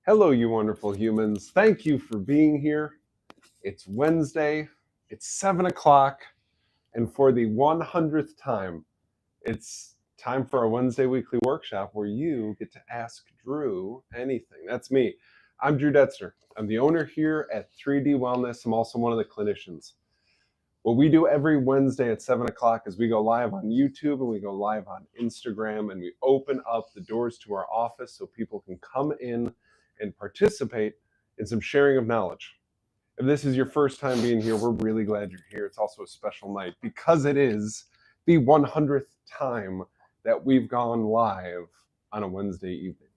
Hello, you wonderful humans. Thank you for being here. It's Wednesday, it's 7 o'clock, and for the 100th time, it's time for our Wednesday weekly workshop where you get to ask Drew anything. That's me. I'm Drew Detzner. I'm the owner here at 3D Wellness. I'm also one of the clinicians. What we do every Wednesday at 7 o'clock is we go live on YouTube and we go live on Instagram, and we open up the doors to our office so people can come in and participate in some sharing of knowledge. If this is your first time being here, we're really glad you're here. It's also a special night because it is the 100th time that we've gone live on a Wednesday evening.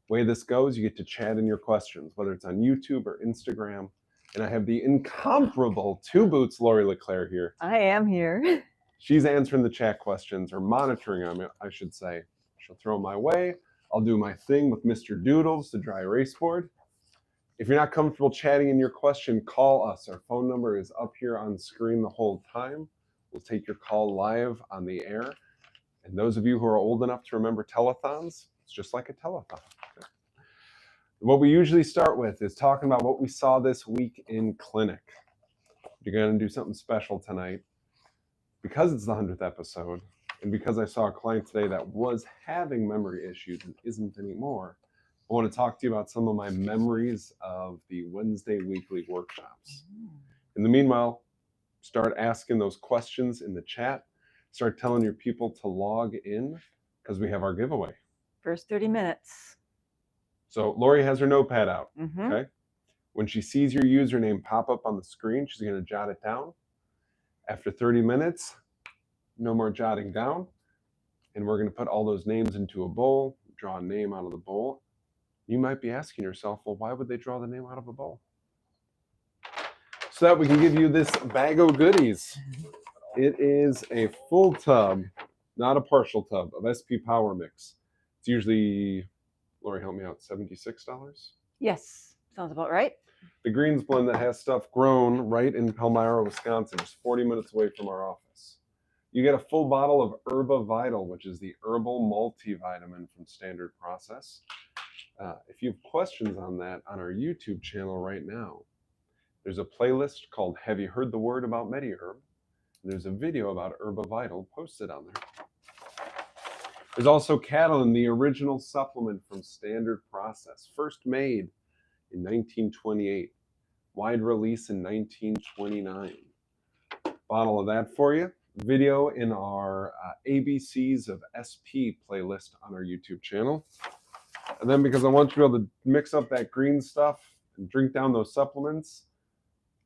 The way this goes, you get to chat in your questions, whether it's on YouTube or Instagram. And I have the incomparable Two Boots Lori LeClaire here. I am here. She's answering the chat questions, or monitoring them, I should say. She'll throw them my way. I'll do my thing with Mr. Doodles, the dry erase board. If you're not comfortable chatting in your question, call us. Our phone number is up here on screen the whole time. We'll take your call live on the air. And those of you who are old enough to remember telethons, it's just like a telethon. What we usually start with is talking about what we saw this week in clinic. You're going to do something special tonight. Because it's the 100th episode, and because I saw a client today that was having memory issues and isn't anymore, I want to talk to you about some of my memories of the Wednesday weekly workshops. In the meanwhile, start asking those questions in the chat. Start telling your people to log in because we have our giveaway. First 30 minutes. So Lori has her notepad out, okay? When she sees your username pop up on the screen, she's going to jot it down. After 30 minutes, no more jotting down. And we're going to put all those names into a bowl, draw a name out of the bowl. You might be asking yourself, well, why would they draw the name out of a bowl? So that we can give you this bag of goodies. It is a full tub, not a partial tub, of SP Power Mix. It's usually, Lori, help me out, $76? Yes, sounds about right. The greens blend that has stuff grown right in Palmyra, Wisconsin, just 40 minutes away from our office. You get a full bottle of Herba Vital, which is the herbal multivitamin from Standard Process. If you have questions on that on our YouTube channel right now, there's a playlist called Have You Heard the Word About MediHerb? There's a video about Herba Vital posted on there. There's also Catalin, the original supplement from Standard Process, first made in 1928, wide release in 1929. Bottle of that for you. Video in our ABCs of SP playlist on our YouTube channel. And then because I want you to be able to mix up that green stuff and drink down those supplements,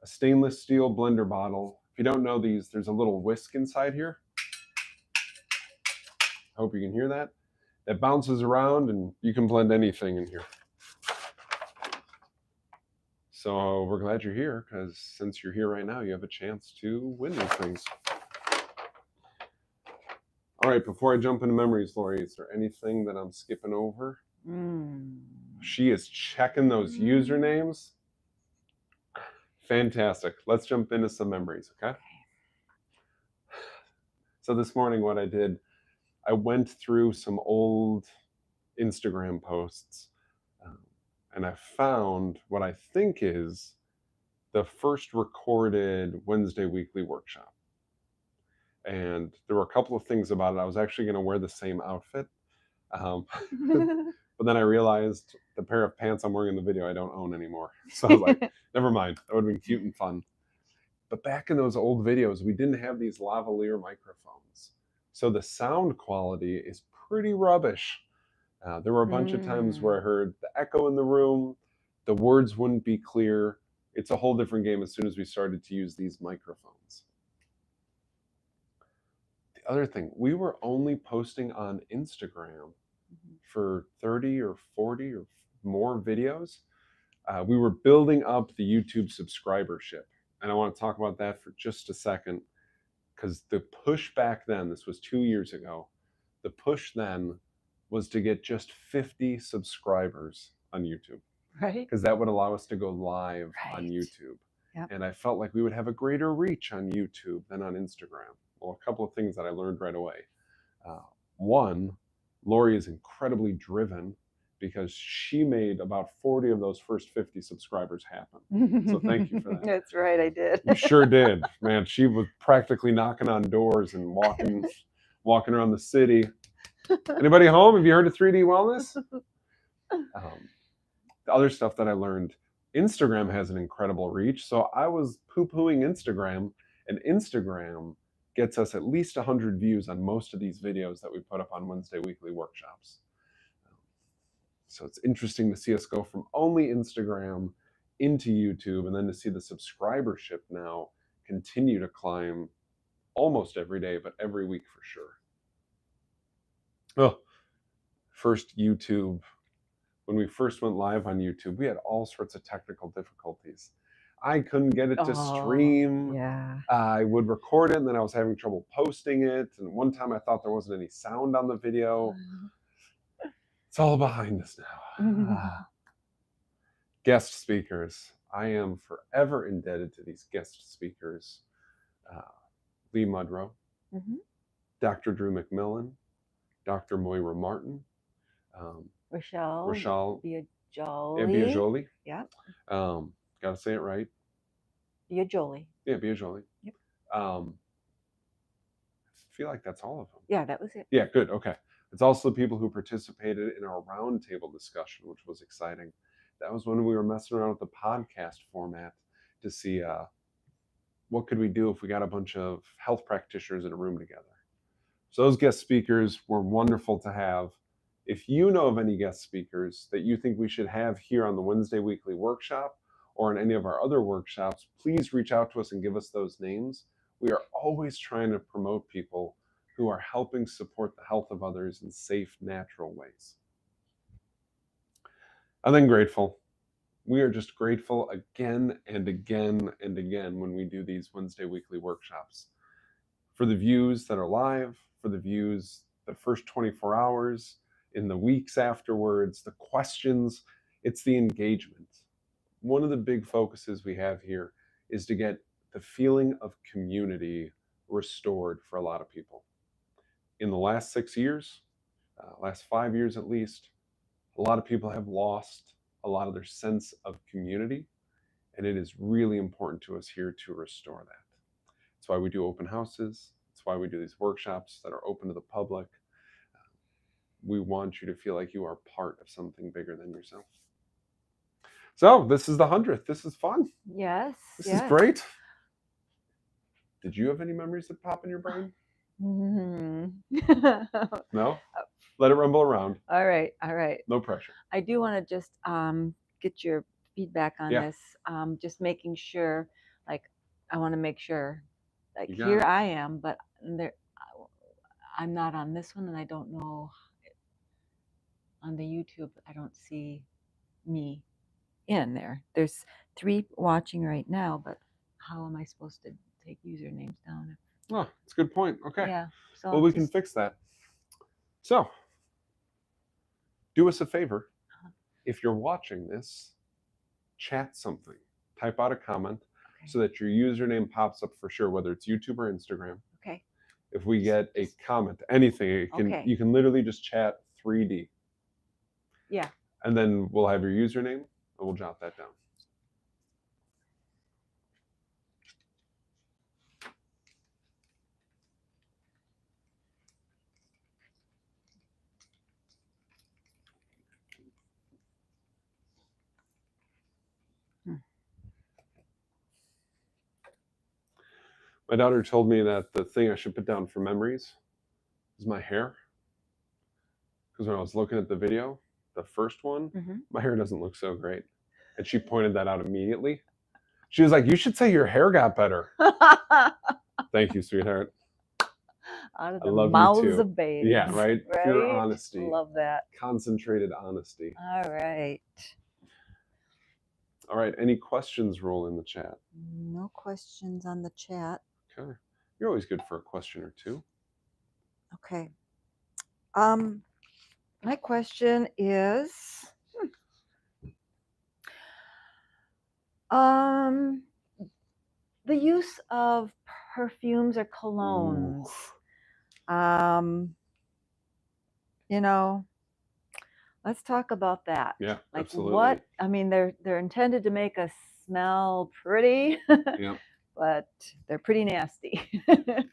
a stainless steel blender bottle. If you don't know these, there's a little whisk inside here. I hope you can hear that. That bounces around and you can blend anything in here. So we're glad you're here because since you're here right now, you have a chance to win these things. All right, before I jump into memories, Lori, is there anything that I'm skipping over? She is checking those usernames. Fantastic. Let's jump into some memories, okay? So this morning what I did, I went through some old Instagram posts and I found what I think is the first recorded Wednesday weekly workshop. And there were a couple of things about it. I was actually going to wear the same outfit. But then I realized the pair of pants I'm wearing in the video I don't own anymore. So I was like, never mind. That would have been cute and fun. But back in those old videos, we didn't have these lavalier microphones. So the sound quality is pretty rubbish. There were a bunch of times where I heard the echo in the room. The words wouldn't be clear. It's a whole different game as soon as we started to use these microphones. The other thing, we were only posting on Instagram for 30 or 40 or more videos. We were building up the YouTube subscribership. And I want to talk about that for just a second because the push back then, this was 2 years ago, the push then was to get just 50 subscribers on YouTube. Right. Because that would allow us to go live on YouTube. Yep. And I felt like we would have a greater reach on YouTube than on Instagram. Well, a couple of things that I learned right away. One, Lori is incredibly driven because she made about 40 of those first 50 subscribers happen. So thank you for that. That's right, I did. You sure did, man. She was practically knocking on doors and walking around the city. Anybody home? Have you heard of 3D Wellness? The other stuff that I learned, Instagram has an incredible reach. So I was poo-pooing Instagram, and Instagram gets us at least 100 views on most of these videos that we put up on Wednesday weekly workshops. So it's interesting to see us go from only Instagram into YouTube, and then to see the subscribership now continue to climb almost every day, but every week for sure. Oh, first YouTube. When we first went live on YouTube, we had all sorts of technical difficulties. I couldn't get it to stream. Yeah. I would record it, and then I was having trouble posting it. And one time I thought there wasn't any sound on the video. It's all behind us now. Guest speakers. I am forever indebted to these guest speakers. Lee Mudrow, Dr. Drew McMillan, Dr. Moira Martin, Rochelle Biagioli. Biagioli. Yeah. Gotta say it right. Biagioli. Yeah, Biagioli. Yep. I feel like that's all of them. Yeah, that was it. Yeah, good. Okay. It's also the people who participated in our roundtable discussion, which was exciting. That was when we were messing around with the podcast format to see what could we do if we got a bunch of health practitioners in a room together. So those guest speakers were wonderful to have. If you know of any guest speakers that you think we should have here on the Wednesday weekly workshop or in any of our other workshops, please reach out to us and give us those names. We are always trying to promote people who are helping support the health of others in safe, natural ways. And then grateful. We are just grateful again and again and again when we do these Wednesday weekly workshops. For the views that are live, for the views the first 24 hours, in the weeks afterwards, the questions, it's the engagement. One of the big focuses we have here is to get the feeling of community restored for a lot of people. In the last 6 years, last 5 years at least, a lot of people have lost a lot of their sense of community, and it is really important to us here to restore that. That's why we do open houses. That's why we do these workshops that are open to the public. We want you to feel like you are part of something bigger than yourself. So this is the 100th. This is fun. Yes. This is great. Did you have any memories that pop in your brain? No? Let it rumble around. All right. No pressure. I do want to just get your feedback on this. Just making sure, I want to make sure, here I am, but I'm not on this one, and I don't know. On the YouTube, I don't see me in there. There's 3 watching right now, but how am I supposed to take usernames down? Oh, that's a good point. Okay. Yeah. So well, we can fix that. So, do us a favor. If you're watching this, chat something. Type out a comment so that your username pops up for sure, whether it's YouTube or Instagram. Okay. If we get a comment, anything, you can literally just chat 3D. Yeah. And then we'll have your username, and we'll jot that down. My daughter told me that the thing I should put down for memories is my hair. Because when I was looking at the video, the first one, my hair doesn't look so great. And she pointed that out immediately. She was like, you should say your hair got better. Thank you, sweetheart. Out of the mouths of babes. Yeah, right? Pure honesty. Love that. Concentrated honesty. All right. All right. Any questions roll in the chat? No questions on the chat. Okay. You're always good for a question or two. Okay. My question is, the use of perfumes or colognes. You know, Let's talk about that. Yeah, Like absolutely. what, I mean, they're intended to make us smell pretty, Yeah. but they're pretty nasty.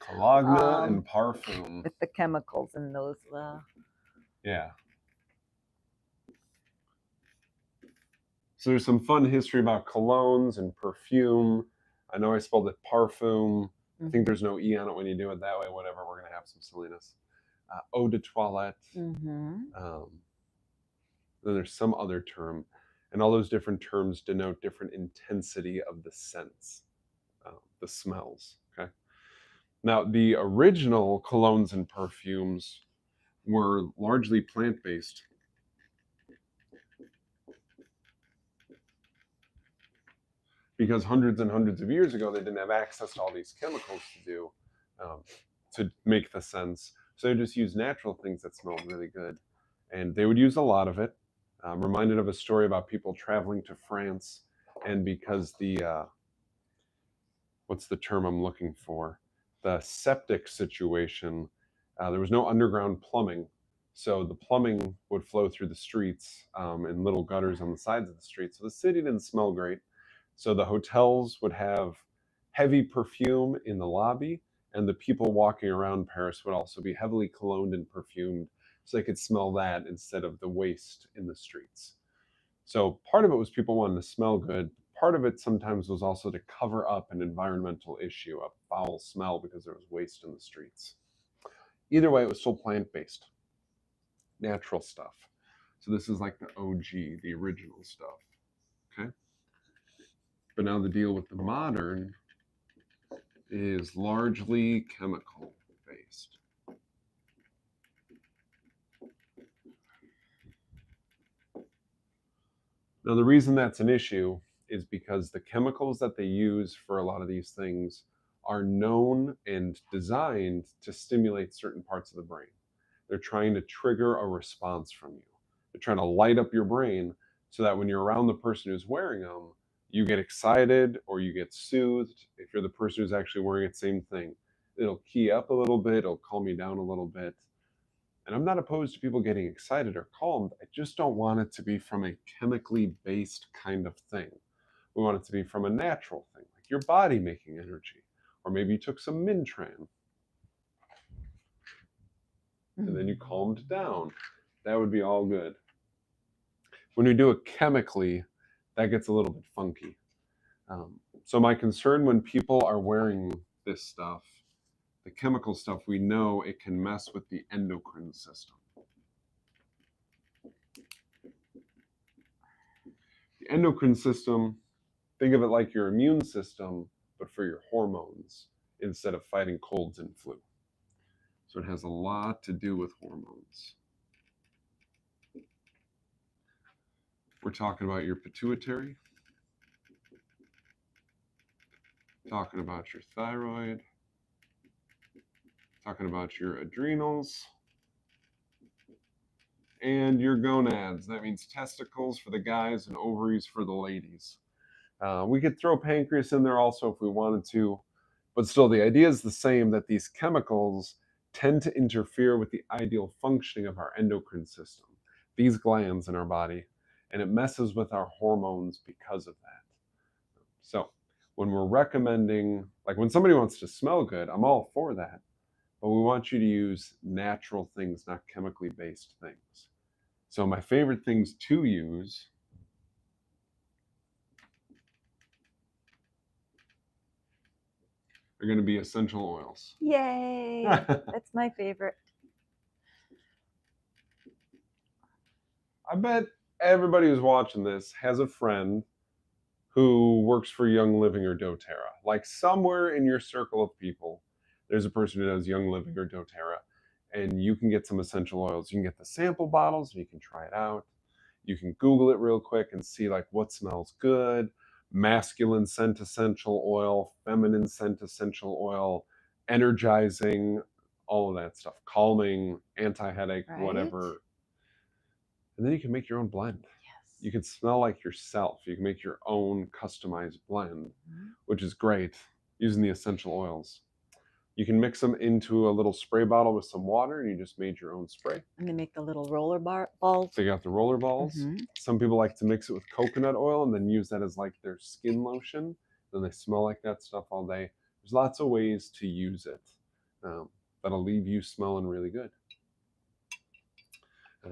Cologne and parfum. With the chemicals in those. Yeah. So there's some fun history about colognes and perfume. I know I spelled it parfum. I think there's no E on it when you do it that way. Whatever, we're going to have some silliness. Eau de toilette. Then there's some other term. And all those different terms denote different intensity of the scents, the smells. Okay. Now, the original colognes and perfumes were largely plant-based. Because hundreds and hundreds of years ago, they didn't have access to all these chemicals to make the scents. So they just used natural things that smelled really good. And they would use a lot of it. I'm reminded of a story about people traveling to France, and because what's the term I'm looking for? The septic situation, there was no underground plumbing. So the plumbing would flow through the streets in little gutters on the sides of the street. So the city didn't smell great. So the hotels would have heavy perfume in the lobby, and the people walking around Paris would also be heavily cologned and perfumed so they could smell that instead of the waste in the streets. So part of it was people wanting to smell good. Part of it sometimes was also to cover up an environmental issue, a foul smell because there was waste in the streets. Either way, it was still plant-based, natural stuff. So this is like the OG, the original stuff. Okay. But now the deal with the modern is largely chemical based. Now, the reason that's an issue is because the chemicals that they use for a lot of these things are known and designed to stimulate certain parts of the brain. They're trying to trigger a response from you. They're trying to light up your brain so that when you're around the person who's wearing them, you get excited or you get soothed. If you're the person who's actually wearing it, same thing. It'll key up a little bit, it'll calm you down a little bit. And I'm not opposed to people getting excited or calmed. I just don't want it to be from a chemically based kind of thing. We want it to be from a natural thing, like your body making energy. Or maybe you took some Mintran and then you calmed down. That would be all good. When we do it chemically, that gets a little bit funky. So my concern when people are wearing this stuff, the chemical stuff, we know it can mess with the endocrine system. The endocrine system, think of it like your immune system, but for your hormones instead of fighting colds and flu. So it has a lot to do with hormones. We're talking about your pituitary, talking about your thyroid, talking about your adrenals, and your gonads. That means testicles for the guys and ovaries for the ladies. We could throw pancreas in there also if we wanted to, but still the idea is the same, that these chemicals tend to interfere with the ideal functioning of our endocrine system, these glands in our body, and it messes with our hormones because of that. So when we're recommending, like when somebody wants to smell good, I'm all for that, but we want you to use natural things, not chemically based things. So my favorite things to use are going to be essential oils. Yay! That's my favorite. I bet everybody who's watching this has a friend who works for Young Living or doTERRA. Like somewhere in your circle of people, there's a person who does Young Living or doTERRA, and you can get some essential oils. You can get the sample bottles and you can try it out. You can Google it real quick and see like what smells good, masculine scent essential oil, feminine scent essential oil, energizing, all of that stuff, calming, anti-headache, Right? whatever. And then you can make your own blend. Yes. You can smell like yourself. You can make your own customized blend, which is great using the essential oils. You can mix them into a little spray bottle with some water, and you just made your own spray. And they make the little roller balls. So you got the roller balls. Mm-hmm. Some people like to mix it with coconut oil and then use that as like their skin lotion. Then they smell like that stuff all day. There's lots of ways to use it that'll leave you smelling really good. So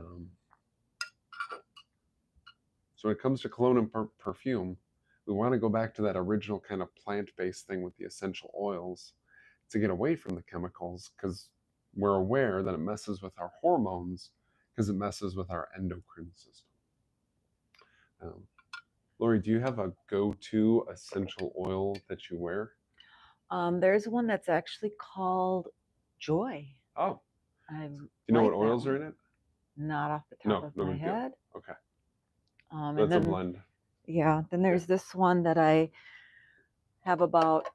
when it comes to cologne and perfume, we want to go back to that original kind of plant-based thing with the essential oils to get away from the chemicals, because we're aware that it messes with our hormones because it messes with our endocrine system. Lori, do you have a go-to essential oil that you wear? There's one that's actually called Joy. Oh. Do you know what oils are in it? Not off the top of my head. Okay. That's a blend. Yeah. Then there's this one that I have about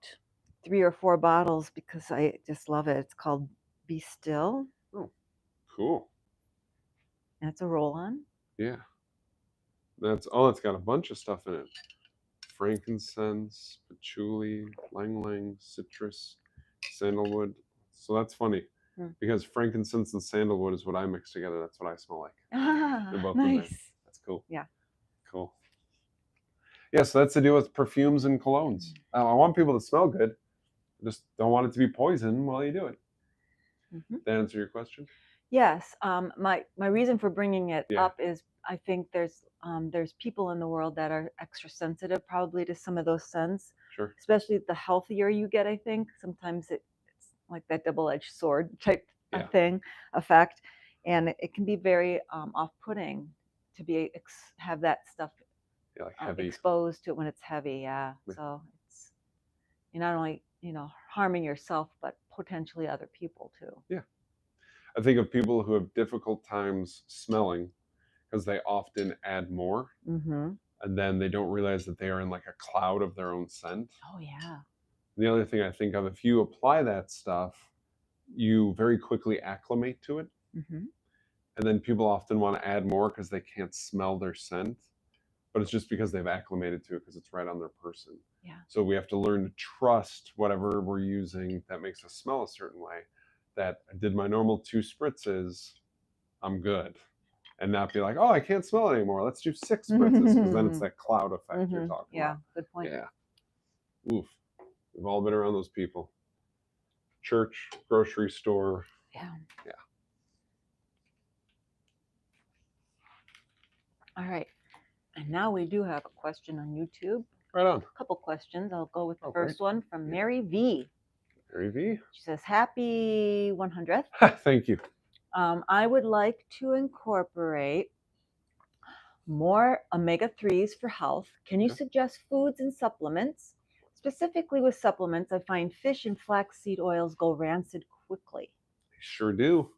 3 or 4 bottles because I just love it. It's called Be Still. Oh, cool. And it's a roll-on. Yeah. It's got a bunch of stuff in it. Frankincense, patchouli, ylang-ylang, citrus, sandalwood. So that's funny because frankincense and sandalwood is what I mix together. That's what I smell like. They're both nice. In there. That's cool. Yeah. Cool. Yeah, so that's the deal with perfumes and colognes. I want people to smell good. I just don't want it to be poison while you do it. Did that answer your question? Yes. My reason for bringing it up is I think there's people in the world that are extra sensitive probably to some of those scents. Sure. Especially the healthier you get, I think. Sometimes it's like that double-edged sword type effect. And it can be very off-putting to have that stuff like exposed to it when it's heavy. Yeah. So you're not only, harming yourself, but potentially other people too. Yeah. I think of people who have difficult times smelling because they often add more. Mm-hmm. And then they don't realize that they are in like a cloud of their own scent. Oh, yeah. The other thing I think of, if you apply that stuff, you very quickly acclimate to it. Mm-hmm. And then people often want to add more because they can't smell their scent. But it's just because they've acclimated to it because it's right on their person. Yeah. So we have to learn to trust whatever we're using that makes us smell a certain way. That I did my normal 2 spritzes, I'm good. And not be like, oh, I can't smell it anymore. Let's do 6 spritzes, because then it's that cloud effect you're talking about. Yeah, good point. Yeah. Oof. We've all been around those people. Church, grocery store. Yeah. Yeah. All right. And now we do have a question on YouTube. Right on. A couple questions. I'll go with the first one from Mary V. Mary V. She says, happy 100th. Thank you. I would like to incorporate more omega-3s for health. Can you suggest foods and supplements? Specifically with supplements, I find fish and flaxseed oils go rancid quickly. They sure do.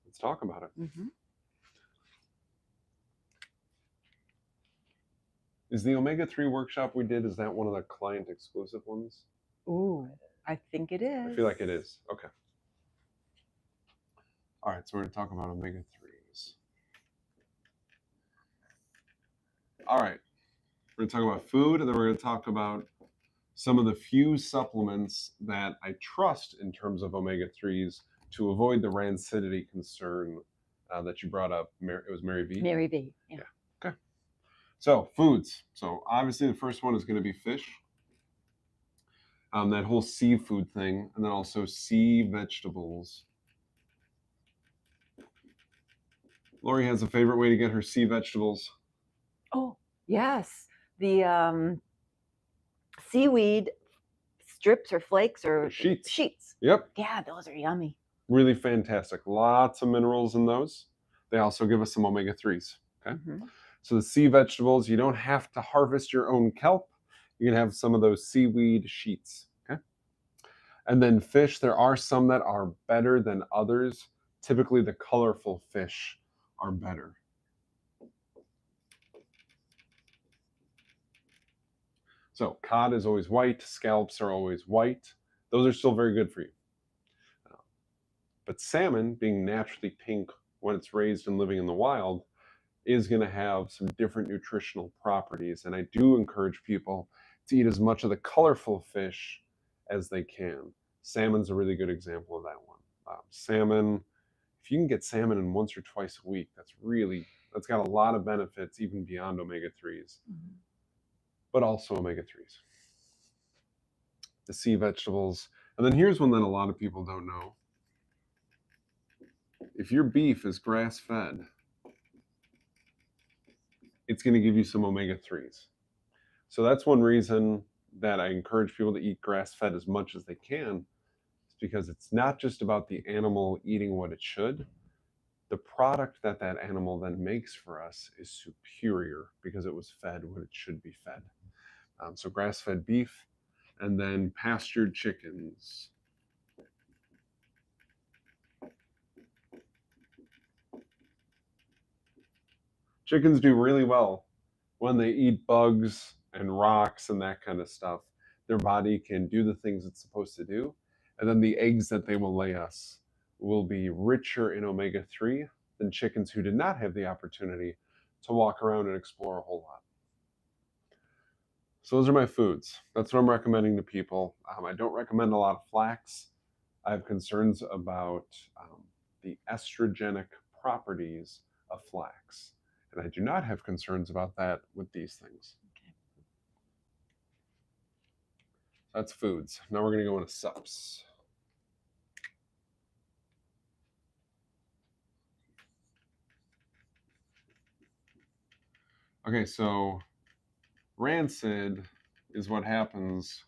Let's talk about it. Mm-hmm. Is the omega-3 workshop we did, is that one of the client exclusive ones? Ooh, I think it is. I feel like it is. Okay. All right, so we're going to talk about omega-3s. All right. We're going to talk about food, and then we're going to talk about some of the few supplements that I trust in terms of omega-3s to avoid the rancidity concern that you brought up. It was Mary V? Mary V, yeah. Okay. So, foods. So, obviously, the first one is going to be fish. That whole seafood thing, and then also sea vegetables. Lori has a favorite way to get her sea vegetables. Oh, yes. The seaweed strips or flakes or sheets. Sheets. Yep. Yeah, those are yummy. Really fantastic. Lots of minerals in those. They also give us some omega-3s. Okay. Mm-hmm. So the sea vegetables, you don't have to harvest your own kelp. You can have some of those seaweed sheets. Okay. And then fish, there are some that are better than others. Typically the colorful fish are better. So cod is always white, scallops are always white. Those are still very good for you. But salmon, being naturally pink when it's raised and living in the wild, is going to have some different nutritional properties. And I do encourage people to eat as much of the colorful fish as they can. Salmon's a really good example of that one. Salmon, if you can get salmon in once or twice a week, that's got a lot of benefits even beyond omega-3s, but also omega-3s. The sea vegetables. And then here's one that a lot of people don't know. If your beef is grass-fed, it's going to give you some omega-3s. So that's one reason that I encourage people to eat grass-fed as much as they can. It's because it's not just about the animal eating what it should. The product that animal then makes for us is superior because it was fed what it should be fed. So grass-fed beef, and then pastured chickens. Chickens do really well when they eat bugs and rocks and that kind of stuff. Their body can do the things it's supposed to do, and then the eggs that they will lay us will be richer in omega-3 than chickens who did not have the opportunity to walk around and explore a whole lot. So those are my foods. That's what I'm recommending to people. I don't recommend a lot of flax. I have concerns about the estrogenic properties of flax. And I do not have concerns about that with these things. Okay. That's foods. Now we're going to go into sups. Okay, so rancid is what happens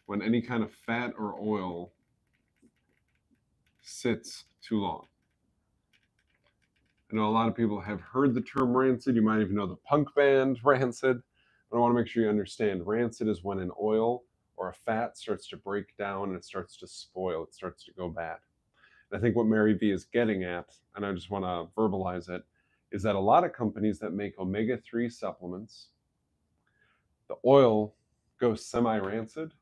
when any kind of fat or oil sits too long. I know a lot of people have heard the term rancid. You might even know the punk band Rancid. But I want to make sure you understand rancid is when an oil or a fat starts to break down and it starts to spoil. It starts to go bad. And I think what Mary V is getting at, and I just want to verbalize it, is that a lot of companies that make omega-3 supplements, the oil goes semi-rancid,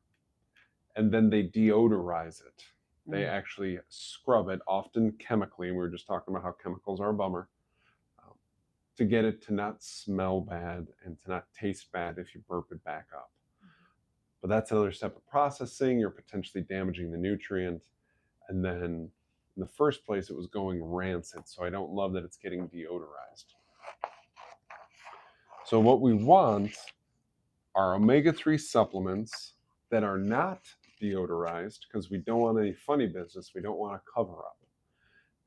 and then they deodorize it. They actually scrub it, often chemically, and we were just talking about how chemicals are a bummer, to get it to not smell bad and to not taste bad if you burp it back up. But that's another step of processing. You're potentially damaging the nutrient. And then in the first place, it was going rancid, so I don't love that it's getting deodorized. So what we want are omega-3 supplements that are not deodorized because we don't want any funny business. We don't want to cover up.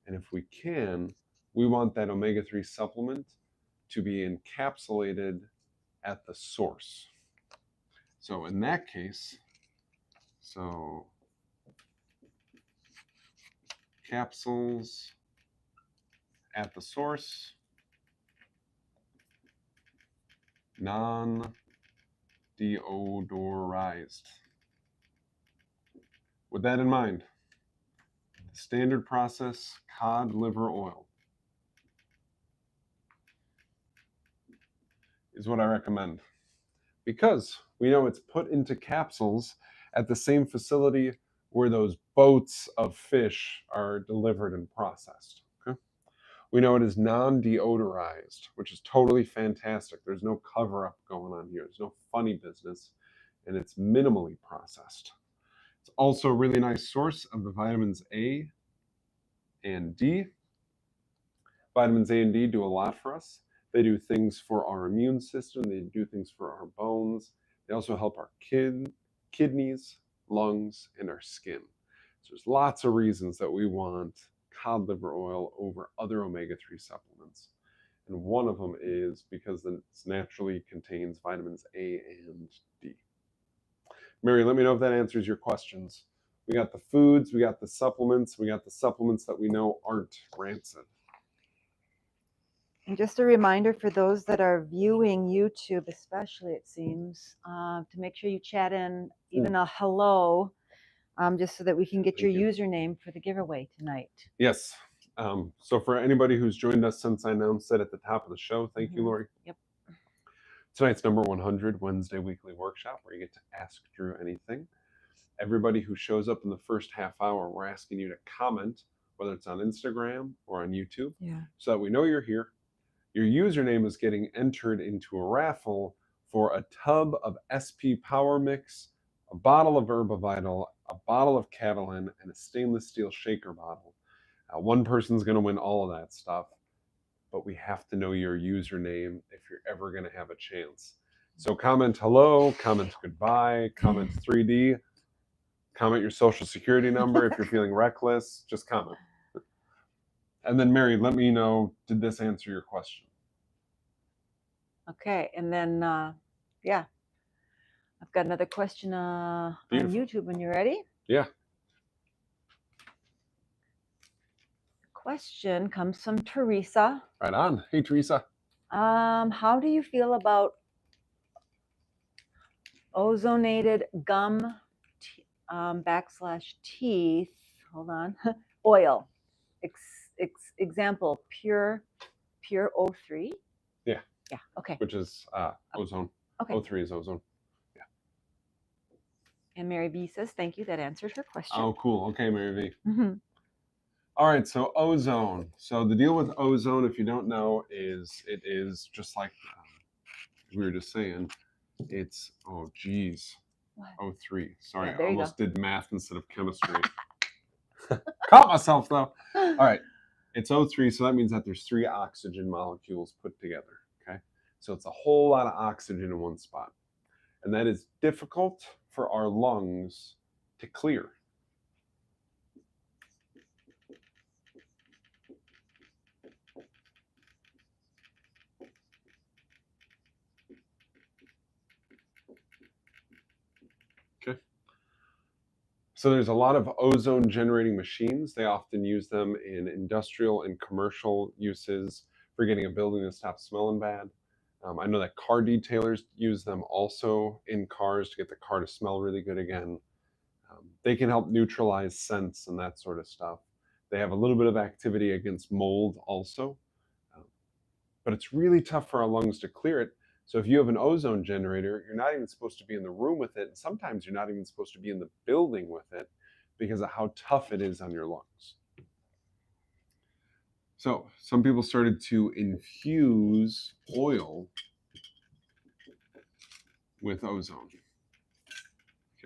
And if we can, we want that omega-3 supplement to be encapsulated at the source. So in that case, capsules at the source, non-deodorized. With that in mind, the standard process cod liver oil is what I recommend because we know it's put into capsules at the same facility where those boats of fish are delivered and processed. Okay? We know it is non-deodorized, which is totally fantastic. There's no cover-up going on here. There's no funny business, and it's minimally processed. It's also a really nice source of the vitamins A and D. Vitamins A and D do a lot for us. They do things for our immune system. They do things for our bones. They also help our kidneys, lungs, and our skin. So there's lots of reasons that we want cod liver oil over other omega-3 supplements. And one of them is because it naturally contains vitamins A and D. Mary, let me know if that answers your questions. We got the foods, we got the supplements, we got the supplements that we know aren't rancid. And just a reminder for those that are viewing YouTube, especially, it seems, to make sure you chat in even a hello, just so that we can get your username for the giveaway tonight. Yes. So for anybody who's joined us since I announced it at the top of the show, thank you, Lori. Yep. Tonight's number 100 Wednesday weekly workshop where you get to ask Drew anything. Everybody who shows up in the first half hour, we're asking you to comment, whether it's on Instagram or on YouTube, so that we know you're here. Your username is getting entered into a raffle for a tub of SP Power Mix a bottle of Herbavital, a bottle of Catalan, and a stainless steel shaker bottle. One person's going to win all of that stuff, but we have to know your username if you're ever going to have a chance. So comment hello, comment goodbye, comment 3D, comment your social security number if you're feeling reckless, just comment. And then Mary, let me know, did this answer your question? Okay, and then, yeah, I've got another question on YouTube when you're ready. Yeah. Question comes from Theresa. Right on. Hey, Theresa. How do you feel about ozonated gum /teeth? Hold on. Oil. Example: pure O3. Yeah. Yeah. Okay. Which is ozone. Okay. O3 is ozone. Yeah. And Mary V says, "Thank you. That answers her question." Oh, cool. Okay, Mary V. Mm-hmm. All right, so ozone. So the deal with ozone, if you don't know, is it is just like we were just saying. It's O3. Sorry, yeah, I almost did math instead of chemistry. Caught myself though. All right, it's O3, so that means that there's 3 oxygen molecules put together. Okay, so it's a whole lot of oxygen in one spot, and that is difficult for our lungs to clear. So there's a lot of ozone generating machines. They often use them in industrial and commercial uses for getting a building to stop smelling bad. I know that car detailers use them also in cars to get the car to smell really good again. They can help neutralize scents and that sort of stuff. They have a little bit of activity against mold also. But it's really tough for our lungs to clear it. So if you have an ozone generator, you're not even supposed to be in the room with it. And sometimes you're not even supposed to be in the building with it because of how tough it is on your lungs. So some people started to infuse oil with ozone.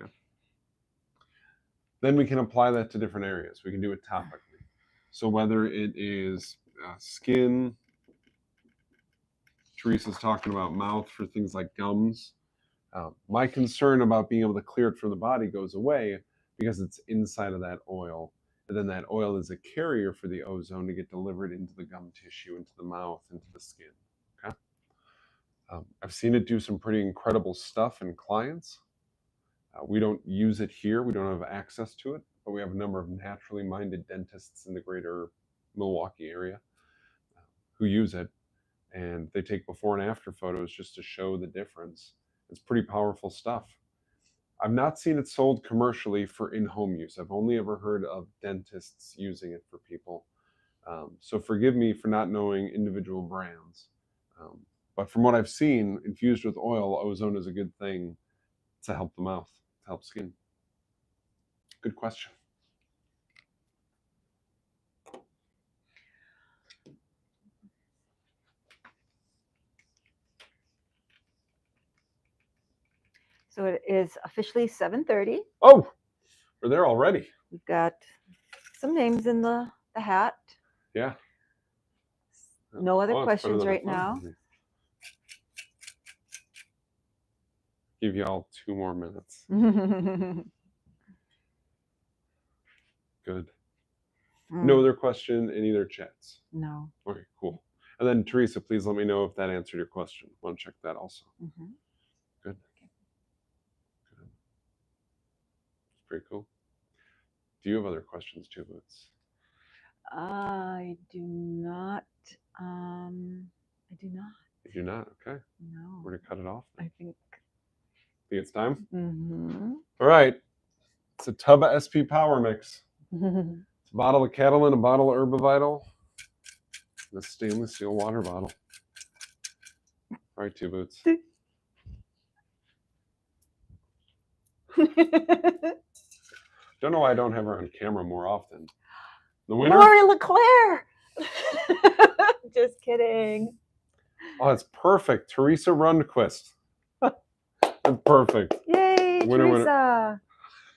Okay. Then we can apply that to different areas. We can do it topically. So whether it is skin, Theresa's talking about mouth for things like gums. My concern about being able to clear it from the body goes away because it's inside of that oil. And then that oil is a carrier for the ozone to get delivered into the gum tissue, into the mouth, into the skin. Okay? I've seen it do some pretty incredible stuff in clients. We don't use it here. We don't have access to it, but we have a number of naturally minded dentists in the greater Milwaukee area who use it. And they take before and after photos just to show the difference. It's pretty powerful stuff. I've not seen it sold commercially for in-home use. I've only ever heard of dentists using it for people. So forgive me for not knowing individual brands. But from what I've seen, infused with oil, ozone is a good thing to help the mouth, to help skin. Good question. So it is officially 7:30. Oh, we're there already. We've got some names in the hat. Yeah. No other questions right now. Give you all 2 more minutes. Good. No other question in either chats? No. Okay, cool. And then Theresa, please let me know if that answered your question. I want to check that also. Mm-hmm. Good. Good. It's pretty cool. Do you have other questions too, Boots? I do not. I do not. You do not? Okay. No. We're going to cut it off then. I think it's time? Mm-hmm. All right. It's a tub of SP Power Mix. It's a bottle of Catalan, a bottle of Herbavital, and a stainless steel water bottle. All right, 2 Boots. Don't know why I don't have her on camera more often. The winner? Lori LeClaire! Just kidding. Oh, it's perfect. Theresa Rundquist. That's perfect. Yay! Winner, winner.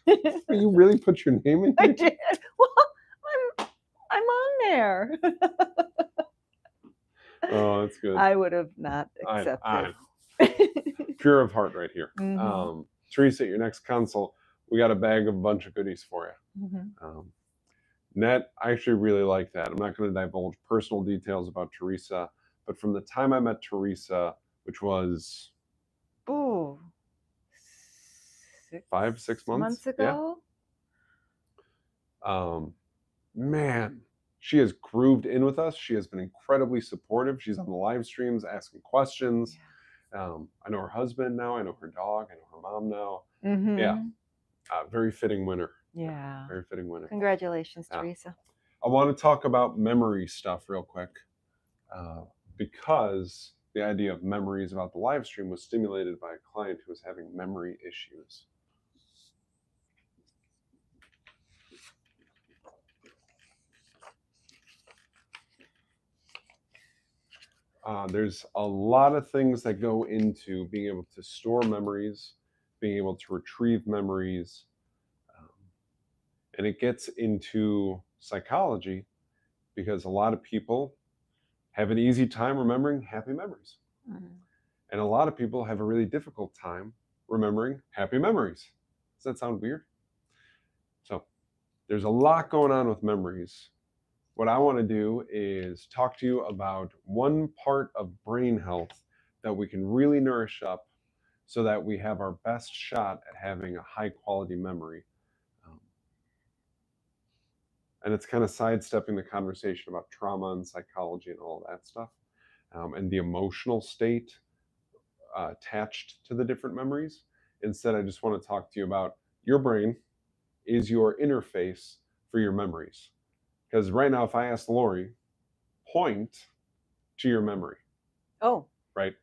Theresa. You really put your name in I here? did. Well, I'm on there. Oh, that's good. I would have not accepted. Pure of heart right here. Mhm. Theresa, at your next consult, we got a bag of a bunch of goodies for you. Mhm. Net, I actually really like that. I'm not going to divulge personal details about Theresa, but from the time I met Theresa, which was Ooh, 5-6 months ago. Yeah. Man, she has grooved in with us. She has been incredibly supportive. She's on the live streams asking questions. I know her husband now. I know her dog. I know her mom now. Mm-hmm. Yeah. Very fitting winner. Yeah. Very fitting winner. Congratulations, Theresa. I want to talk about memory stuff real quick because the idea of memories about the live stream was stimulated by a client who was having memory issues. There's a lot of things that go into being able to store memories, being able to retrieve memories, and it gets into psychology because a lot of people have an easy time remembering happy memories. And a lot of people have a really difficult time remembering happy memories. Does that sound weird? So there's a lot going on with memories. What I want to do is talk to you about one part of brain health that we can really nourish up so that we have our best shot at having a high quality memory. And it's kind of sidestepping the conversation about trauma and psychology and all that stuff, and the emotional state attached to the different memories. Instead, I just want to talk to you about your brain is your interface for your memories. Because right now, if I ask Lori, point to your memory. Oh. Right?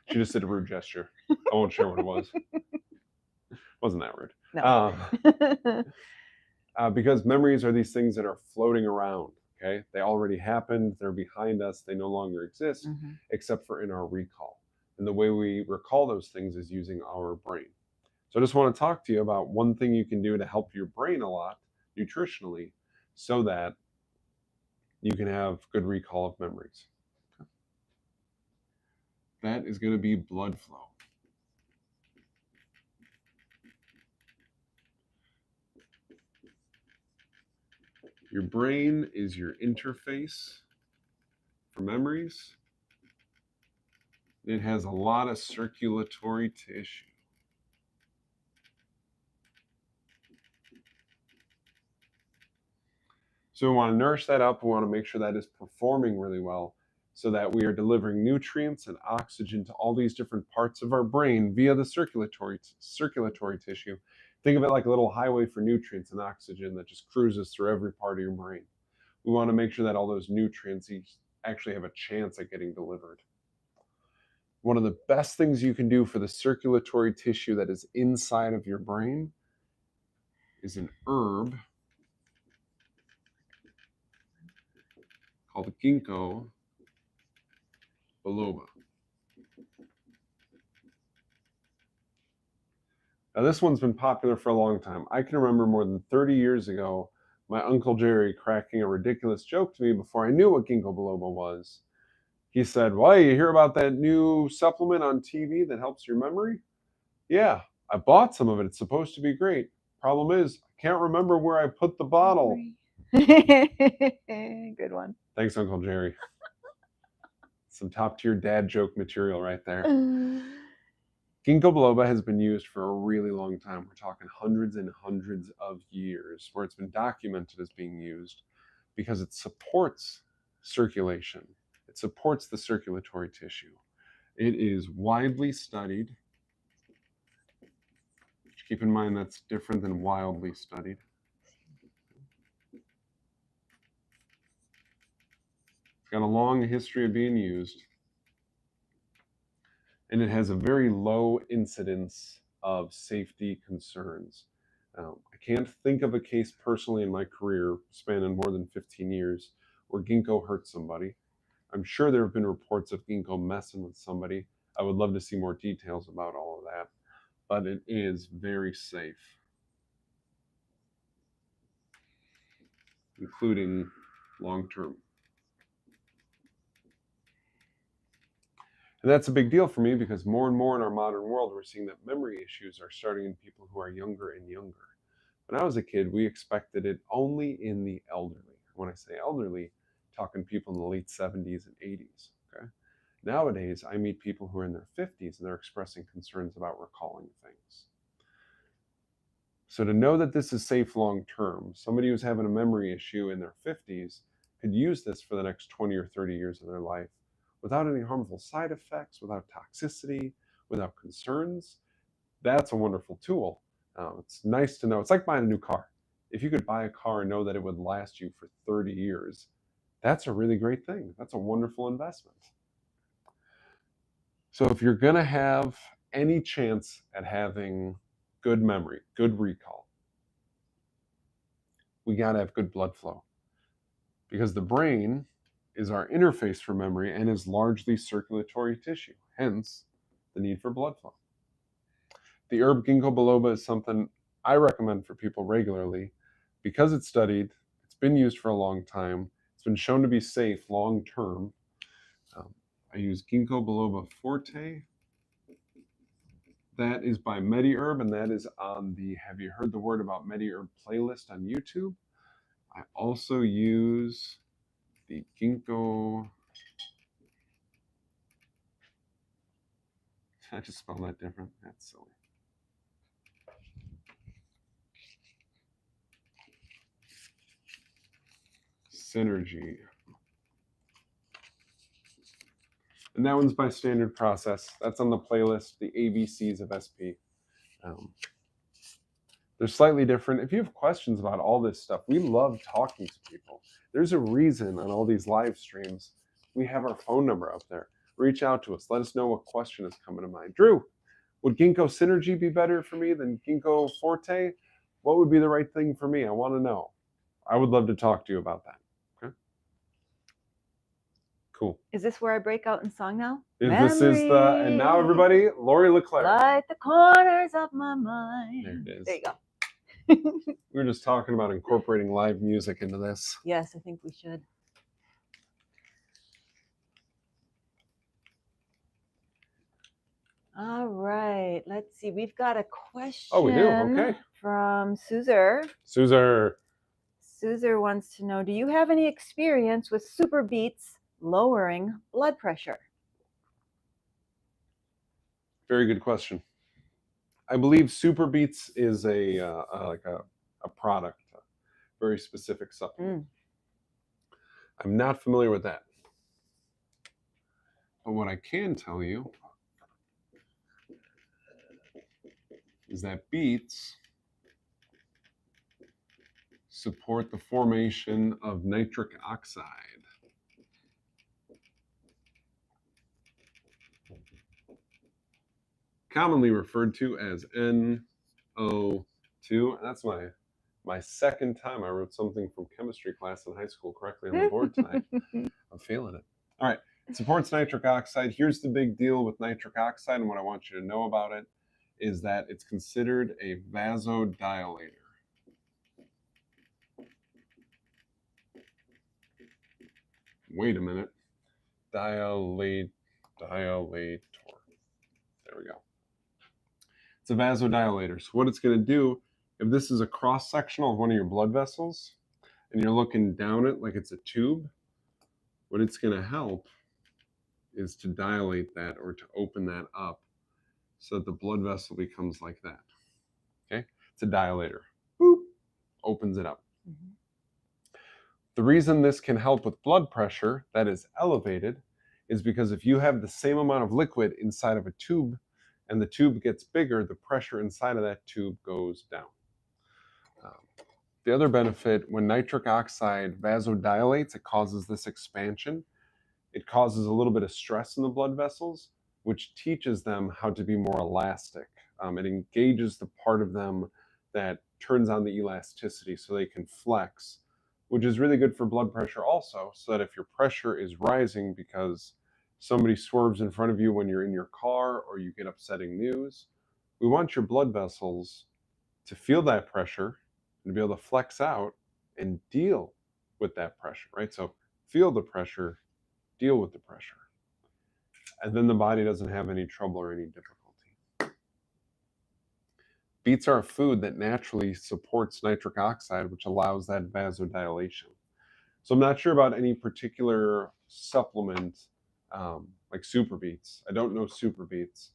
She just did a rude gesture. I won't share what it was. Wasn't that rude? No. Because memories are these things that are floating around. Okay, they already happened. They're behind us. They no longer exist, except for in our recall. And the way we recall those things is using our brain. So I just want to talk to you about one thing you can do to help your brain a lot nutritionally so that you can have good recall of memories. That is going to be blood flow. Your brain is your interface for memories. It has a lot of circulatory tissue. So we want to nourish that up. We want to make sure that is performing really well so that we are delivering nutrients and oxygen to all these different parts of our brain via the circulatory tissue. Think of it like a little highway for nutrients and oxygen that just cruises through every part of your brain. We want to make sure that all those nutrients actually have a chance at getting delivered. One of the best things you can do for the circulatory tissue that is inside of your brain is an herb called ginkgo biloba. Now, this one's been popular for a long time. I can remember more than 30 years ago, my Uncle Jerry cracking a ridiculous joke to me before I knew what ginkgo biloba was. He said, well, you hear about that new supplement on TV that helps your memory? Yeah, I bought some of it. It's supposed to be great. Problem is, I can't remember where I put the bottle. Good one. Thanks, Uncle Jerry. Some top-tier dad joke material right there. Ginkgo biloba has been used for a really long time. We're talking hundreds and hundreds of years where it's been documented as being used because it supports circulation. It supports the circulatory tissue. It is widely studied. Keep in mind that's different than wildly studied. It's got a long history of being used. And it has a very low incidence of safety concerns. I can't think of a case personally in my career, spanning more than 15 years, where ginkgo hurt somebody. I'm sure there have been reports of ginkgo messing with somebody. I would love to see more details about all of that, but it is very safe, including long-term. And that's a big deal for me because more and more in our modern world, we're seeing that memory issues are starting in people who are younger and younger. When I was a kid, we expected it only in the elderly. When I say elderly, talking people in the late 70s and 80s. Okay. Nowadays, I meet people who are in their 50s and they're expressing concerns about recalling things. So to know that this is safe long term, somebody who's having a memory issue in their 50s could use this for the next 20 or 30 years of their life without any harmful side effects, without toxicity, without concerns. That's a wonderful tool. It's nice to know. It's like buying a new car. If you could buy a car and know that it would last you for 30 years, that's a really great thing. That's a wonderful investment. So if you're going to have any chance at having good memory, good recall, we got to have good blood flow, because the brain is our interface for memory and is largely circulatory tissue, hence the need for blood flow. The herb ginkgo biloba is something I recommend for people regularly because it's studied, it's been used for a long time, it's been shown to be safe long term. I use ginkgo biloba forte. That is by MediHerb, and that is on the Have You Heard the Word About MediHerb playlist on YouTube. I also use the ginkgo. I just spelled that different. That's silly. Synergy. And that one's by standard process. That's on the playlist, the ABCs of SP. They're slightly different. If you have questions about all this stuff, we love talking to people. There's a reason on all these live streams we have our phone number up there. Reach out to us. Let us know what question is coming to mind. Drew, would ginkgo synergy be better for me than ginkgo forte? What would be the right thing for me? I want to know. I would love to talk to you about that. Okay. Cool. Is this where I break out in song now? This is the, and now everybody, Lori Leclerc. Light the corners of my mind. There it is. There you go. We were just talking about incorporating live music into this. Yes, I think we should. All right, let's see. We've got a question. Oh, we do? Okay. From Suzer. Suzer wants to know, do you have any experience with super beets lowering blood pressure? Very good question. I believe super beets is a product, a very specific supplement. I'm not familiar with that. But what I can tell you is that beets support the formation of nitric oxide. Commonly referred to as NO2. And that's my second time I wrote something from chemistry class in high school correctly on the board tonight. I'm feeling it. All right. It supports nitric oxide. Here's the big deal with nitric oxide, and what I want you to know about it is that it's considered a vasodilator. Wait a minute. Dilator. There we go. It's a vasodilator. So what it's going to do, if this is a cross-sectional of one of your blood vessels, and you're looking down it like it's a tube, what it's going to help is to dilate that or to open that up so that the blood vessel becomes like that. Okay? It's a dilator. Boop. Opens it up. Mm-hmm. The reason this can help with blood pressure that is elevated is because if you have the same amount of liquid inside of a tube and the tube gets bigger, the pressure inside of that tube goes down. The other benefit, when nitric oxide vasodilates, it causes this expansion. It causes a little bit of stress in the blood vessels, which teaches them how to be more elastic. It engages the part of them that turns on the elasticity so they can flex, which is really good for blood pressure also, so that if your pressure is rising because somebody swerves in front of you when you're in your car or you get upsetting news. We want your blood vessels to feel that pressure and be able to flex out and deal with that pressure, right? So feel the pressure, deal with the pressure. And then the body doesn't have any trouble or any difficulty. Beets are a food that naturally supports nitric oxide, which allows that vasodilation. So I'm not sure about any particular supplement like Super Beets. I don't know Super Beets.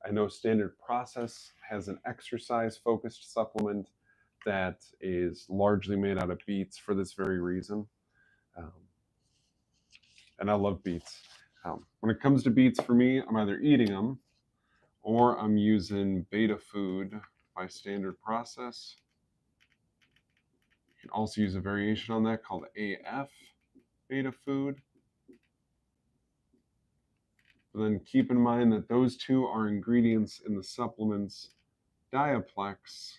I know Standard Process has an exercise-focused supplement that is largely made out of beets for this very reason. And I love beets. When it comes to beets for me, I'm either eating them or I'm using Beta Food by Standard Process. You can also use a variation on that called AF Beta Food. But then keep in mind that those two are ingredients in the supplements Diaplex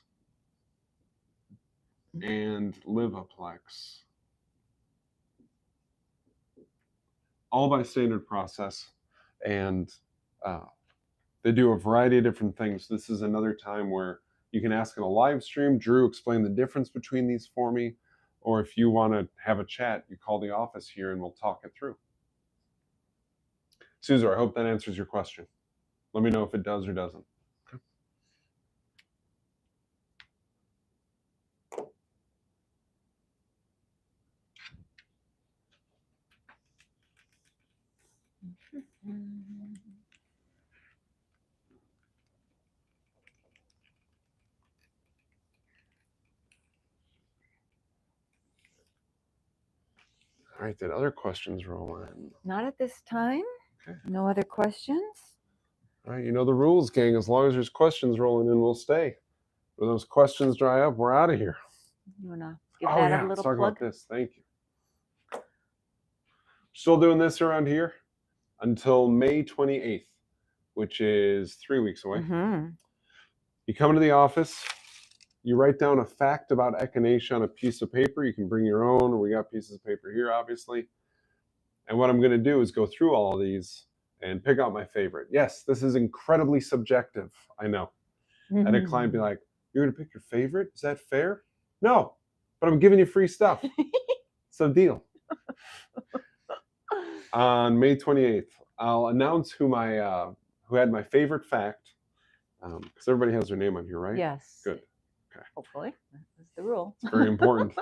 and Livaplex. All by Standard Process. And they do a variety of different things. This is another time where you can ask in a live stream, Drew, explain the difference between these for me. Or if you want to have a chat, you call the office here and we'll talk it through. Suzer, I hope that answers your question. Let me know if it does or doesn't. Okay. All right, did other questions roll in? Not at this time. Okay. No other questions? All right, you know the rules, gang. As long as there's questions rolling in, we'll stay. When those questions dry up, we're out of here. You want to give that a little let's talk plug? about this. Thank you. Still doing this around here until May 28th, which is 3 weeks away. Mm-hmm. You come into the office, you write down a fact about echinacea on a piece of paper. You can bring your own. We got pieces of paper here, obviously. And what I'm going to do is go through all of these and pick out my favorite. Yes, this is incredibly subjective, I know. Mm-hmm. And a client be like, you're going to pick your favorite? Is that fair? No, but I'm giving you free stuff. So deal. On May 28th, I'll announce who had my favorite fact, because everybody has their name on here, right? Yes. Good. Okay. Hopefully. That's the rule. It's very important.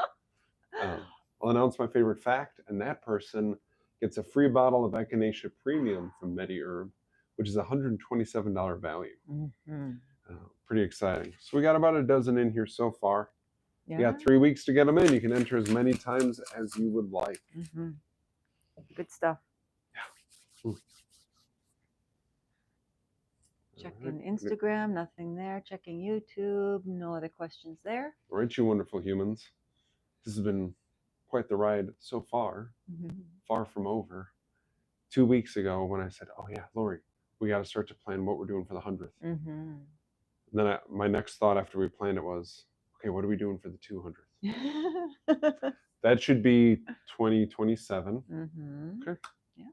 I'll announce my favorite fact, and that person gets a free bottle of Echinacea Premium from MediHerb, which is a $127 value. Mm-hmm. Pretty exciting. So we got about a dozen in here so far. Yeah. You got 3 weeks to get them in. You can enter as many times as you would like. Mm-hmm. Good stuff. Yeah. Checking Instagram, nothing there. Checking YouTube, no other questions there. Aren't you wonderful humans? This has been quite the ride so far. Mm-hmm. Far from over. 2 weeks ago when I said, oh yeah, Lori, we got to start to plan what we're doing for the 100th. Mm-hmm. And then my next thought after we planned it was, okay, what are we doing for the 200th? That should be 2027. Mm-hmm. Okay. Yeah.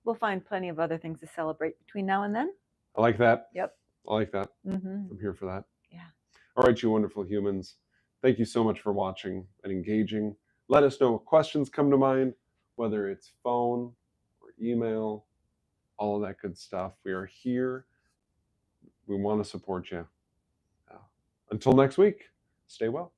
We'll find plenty of other things to celebrate between now and then. I like that. Yep. I like that. Mm-hmm. I'm here for that. Yeah. All right, you wonderful humans. Thank you so much for watching and engaging. Let us know what questions come to mind, whether it's phone or email, all of that good stuff. We are here. We want to support you. Until next week, stay well.